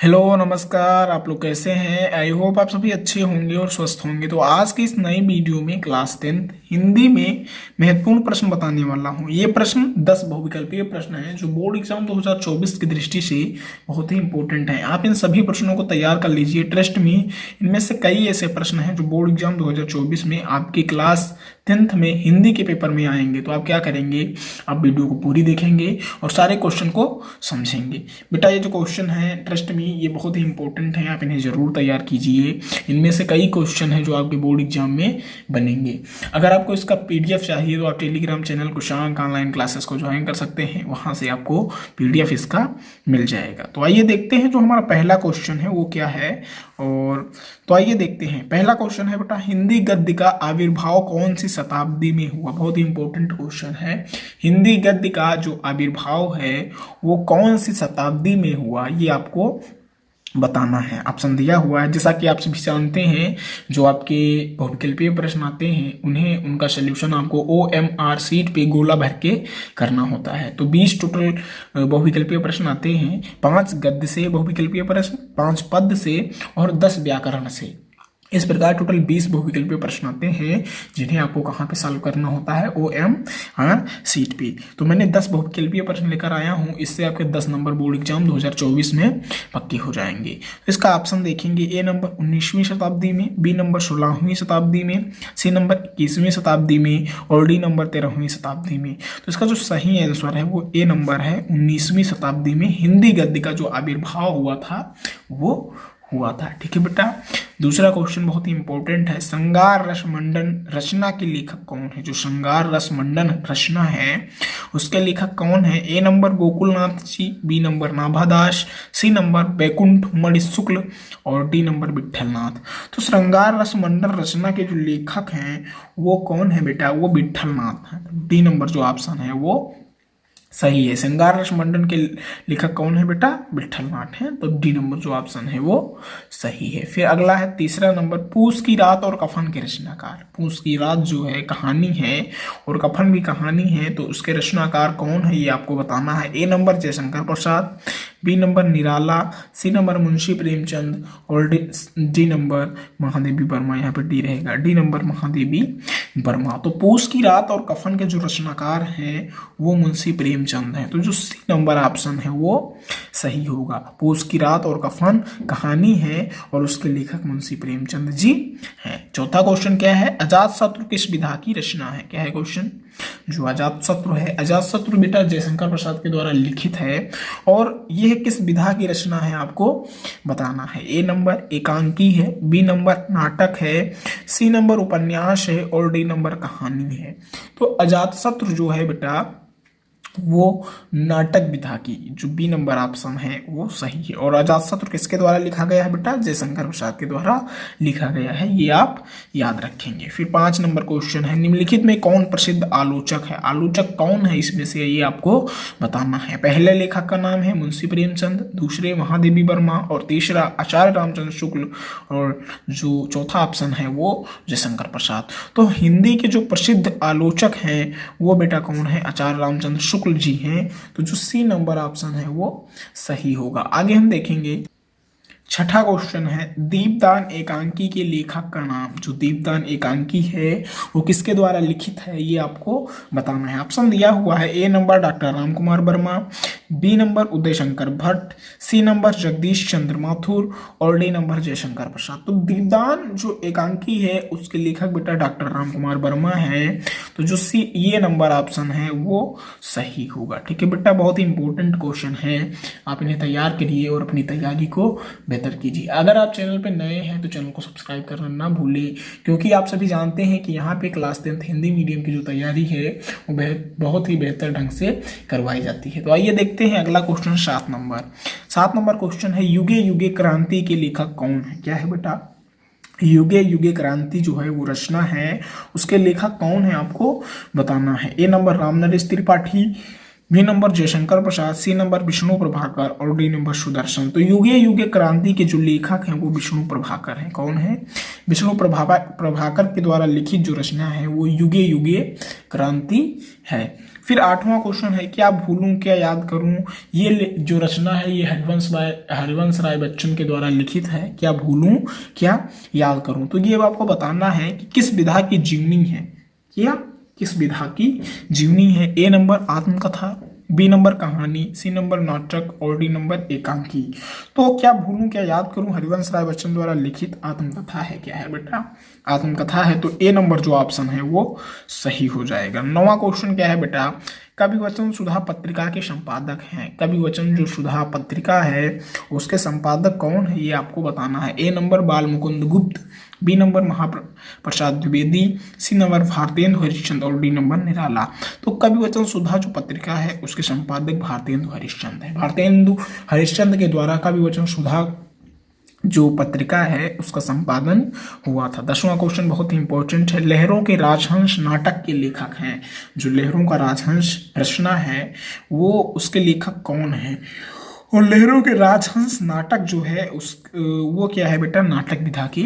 Hello नमस्कार। आप लोग कैसे हैं? आई होप आप सभी अच्छे होंगे और स्वस्थ होंगे। तो आज की इस नई वीडियो में क्लास 10th हिंदी में महत्वपूर्ण प्रश्न बताने वाला हूं। ये प्रश्न 10 बहुविकल्पीय प्रश्न हैं जो बोर्ड एग्जाम 2024 की दृष्टि से बहुत ही इंपॉर्टेंट हैं। आप इन सभी प्रश्नों को तैयार कर लीजिए। ट्रस्ट मी, इनमें से कई ऐसे प्रश्न हैं जो बोर्ड एग्जाम 2024 में आपकी क्लास 10th में हिंदी के पेपर में आएंगे। तो आप क्या करेंगे, आप वीडियो को पूरी देखेंगे और सारे क्वेश्चन को समझेंगे। बेटा ये जो क्वेश्चन है, ट्रस्ट मी, ये बहुत ही इंपॉर्टेंट है, आप इन्हें जरूर तैयार कीजिए। इनमें से कई क्वेश्चन हैं जो आपके बोर्ड एग्जाम में बनेंगे। अगर आपको इसका पीडीएफ चाहिए तो आप टेलीग्राम चैनल कुशांक ऑनलाइन क्लासेस को ज्वाइन कर सकते हैं, वहां से आपको पीडीएफ इसका मिल जाएगा। तो आइए देखते हैं जो हमारा पहला क्वेश्चन है वो क्या है। और तो आइए देखते हैं। पहला क्वेश्चन है बेटा, हिंदी गद्य का आविर्भाव कौन सी शताब्दी में हुआ? बहुत ही इंपॉर्टेंट क्वेश्चन है। हिंदी गद्य का जो आविर्भाव है वो कौन सी शताब्दी में हुआ, ये आपको बताना है। ऑप्शन दिया हुआ है। जैसा कि आप सभी जानते हैं, जो आपके बहुविकल्पीय प्रश्न आते हैं उन्हें उनका सोल्यूशन आपको OMR सीट पे गोला भर के करना होता है। तो 20 टोटल बहुविकल्पीय प्रश्न आते हैं। 5 गद्य से बहुविकल्पीय प्रश्न, 5 पद से और 10 व्याकरण से। इस प्रकार टोटल 20 बहुविकल्पीय प्रश्न आते हैं जिन्हें आपको कहाँ पे सॉल्व करना होता है? OMR सीट पे। तो मैंने 10 बहुविकल्पीय प्रश्न लेकर आया हूँ, इससे आपके 10 नंबर बोर्ड एग्जाम 2024 में पक्के हो जाएंगे। तो इसका ऑप्शन देखेंगे, ए नंबर 19वीं शताब्दी में, बी नंबर 16वीं शताब्दी में, सी नंबर 21वीं शताब्दी में और डी नंबर 13वीं शताब्दी में। तो इसका जो सही आंसर है वो ए नंबर है। 19वीं शताब्दी में हिंदी गद्य का जो आविर्भाव हुआ था वो हुआ था। ठीक है बेटा। दूसरा क्वेश्चन बहुत ही इंपॉर्टेंट है। श्रृंगार रस मंडन रचना के लेखक कौन है? जो श्रृंगार रस मंडन रचना है उसके लेखक कौन है? A number Gokulnath ji, B number Nabhadas, C number Baikunth Mani Shukla और डी नंबर विट्ठलनाथ। तो श्रृंगार रस मंडन रचना के जो लेखक हैं वो कौन है बेटा? वो विट्ठलनाथ है। डी नंबर जो ऑप्शन है वो सही है। श्रृंगार रस मंडन के लेखक कौन है बेटा? विट्ठलनाथ है। तो डी नंबर जो ऑप्शन है वो सही है। फिर अगला है तीसरा नंबर, पूस की रात और कफन के रचनाकार। पूस की रात जो है कहानी है और कफन भी कहानी है, तो उसके रचनाकार कौन है ये आपको बताना है। A number Jaishankar Prasad, B number Nirala, C number Munshi Premchand और डी नंबर महादेवी वर्मा। यहाँ पे डी रहेगा, डी नंबर महादेवी वर्मा। तो पूस की रात और कफन के जो रचनाकार हैं वो मुंशी प्रेमचंद हैं। तो जो सी नंबर ऑप्शन है वो सही होगा। पूस की रात और कफन कहानी है और उसके लेखक मुंशी प्रेमचंद जी हैं। चौथा क्वेश्चन क्या है? अजातशत्रु किस विधा की रचना है? क्या है क्वेश्चन? जो अजातशत्रु है, अजातशत्रु बेटा जयशंकर प्रसाद के द्वारा लिखित है और यह किस विधा की रचना है आपको बताना है। ए नंबर एकांकी है, बी नंबर नाटक है, सी नंबर उपन्यास है और डी नंबर कहानी है। तो अजातशत्रु जो है बेटा वो नाटक विधा की, जो बी नंबर ऑप्शन है वो सही है। और अजातशत्रु किसके द्वारा लिखा गया है बेटा? जयशंकर प्रसाद के द्वारा लिखा गया है, ये आप याद रखेंगे। फिर 5 नंबर क्वेश्चन है, निम्नलिखित में कौन प्रसिद्ध आलोचक है? आलोचक कौन है इसमें से, ये आपको बताना है। पहले लेखक का नाम है मुंशी प्रेमचंद, दूसरे महादेवी वर्मा और तीसरा आचार्य रामचंद्र शुक्ल और जो चौथा ऑप्शन है वो जयशंकर प्रसाद। तो हिंदी के जो प्रसिद्ध आलोचक हैं वो बेटा कौन है? आचार्य रामचंद्र शुक्ल जी हैं। तो जो सी नंबर ऑप्शन है वो सही होगा। आगे हम देखेंगे, छठा क्वेश्चन है, दीपदान एकांकी के लेखक का नाम। जो दीपदान एकांकी है वो किसके द्वारा लिखित है ये आपको बताना है। ऑप्शन दिया हुआ है, A number doctor Ram Kumar Verma, B number Uday Shankar Bhatt, C number Jagdish Chandra Mathur और डी नंबर जयशंकर प्रसाद। तो दीपदान जो एकांकी है उसके लेखक बेटा डॉक्टर राम कुमार वर्मा है। तो जो सी ये नंबर ऑप्शन है वो सही होगा। ठीक है बेटा, बहुत ही इंपॉर्टेंट क्वेश्चन है, आप इन्हें तैयार करिए और अपनी तैयारी को बेहतर कीजिए। अगर आप चैनल पे नए हैं तो चैनल को सब्सक्राइब करना ना भूलें, क्योंकि आप सभी जानते हैं कि यहाँ पे क्लास 10th हिंदी मीडियम की जो तैयारी है वो बहुत ही बेहतर ढंग से करवाई जाती है। तो आइए देखते हैं अगला क्वेश्चन, 7 नंबर क्वेश्चन है, युगे युगे क्रांति के लेखक कौन है? क्या है बेटा? युगे युगे क्रांति जो है वो रचना है, उसके लेखक कौन है आपको बताना है। A number Ramnaresh Tripathi, B number Jaishankar Prasad, C number Vishnu Prabhakar और डी नंबर सुदर्शन। तो युगे युगे क्रांति के जो लेखक हैं वो विष्णु प्रभाकर हैं। कौन है? विष्णु प्रभाकर के द्वारा लिखित जो रचना है वो युगे युगे क्रांति है। फिर 8वां क्वेश्चन है, क्या भूलूं क्या याद करूं। ये जो रचना है ये हरिवंश राय बच्चन के द्वारा लिखित है। क्या भूलूं क्या याद करूं। तो ये आपको बताना है कि किस विधा की जीवनी है, क्या किस विधा की जीवनी है। ए नंबर आत्मकथा, बी नंबर कहानी, सी नंबर नाटक और डी नंबर एकांकी। तो क्या भूलूं क्या याद करूं हरिवंश राय बच्चन द्वारा लिखित आत्मकथा है। क्या है बेटा? आत्मकथा है। तो ए नंबर जो ऑप्शन है वो सही हो जाएगा। 9वां क्वेश्चन क्या है बेटा, कवि वचन सुधा पत्रिका के संपादक हैं। कवि वचन जो सुधा पत्रिका है उसके संपादक कौन है ये आपको बताना है। ए नंबर बाल मुकुंद गुप्त, बी नंबर महाप्रसाद द्विवेदी, सी नंबर भारतेंदु हरिश्चंद्र और डी नंबर निराला। तो कवि वचन सुधा जो पत्रिका है उसके संपादक भारतेंदु हरिश्चंद्र है। भारतेंदु हरिश्चंद्र के द्वारा कवि वचन सुधा जो पत्रिका है उसका संपादन हुआ था। 10वां क्वेश्चन बहुत ही इंपॉर्टेंट है, लहरों के राजहंस नाटक के लेखक हैं। जो लहरों का राजहंस रचना है वो उसके लेखक कौन है। और लहरों के राजहंस नाटक जो है वो क्या है बेटा, नाटक विधा की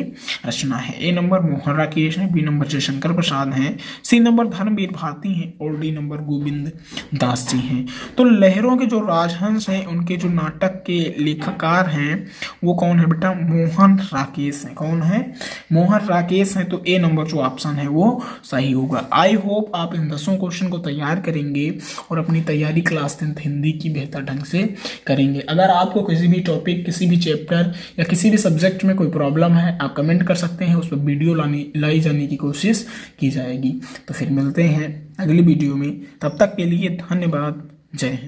रचना है। ए नंबर मोहन राकेश है, बी नंबर जयशंकर प्रसाद हैं, सी नंबर धर्मवीर भारती हैं और डी नंबर गोविंद दास जी हैं। तो लहरों के जो राजहंस हैं उनके जो नाटक के लेखककार हैं वो कौन है बेटा, मोहन राकेश हैं। कौन है? मोहन राकेश हैं। तो ए नंबर जो ऑप्शन है वो सही होगा। आई होप आप इन 10 क्वेश्चन को तैयार करेंगे और अपनी तैयारी क्लास 10 हिंदी की बेहतर ढंग से करेंगे। अगर आपको किसी भी टॉपिक, किसी भी चैप्टर या किसी भी सब्जेक्ट में कोई प्रॉब्लम है आप कमेंट कर सकते हैं, उस पर वीडियो लाई जाने की कोशिश की जाएगी। तो फिर मिलते हैं अगली वीडियो में, तब तक के लिए धन्यवाद। जय हिंद।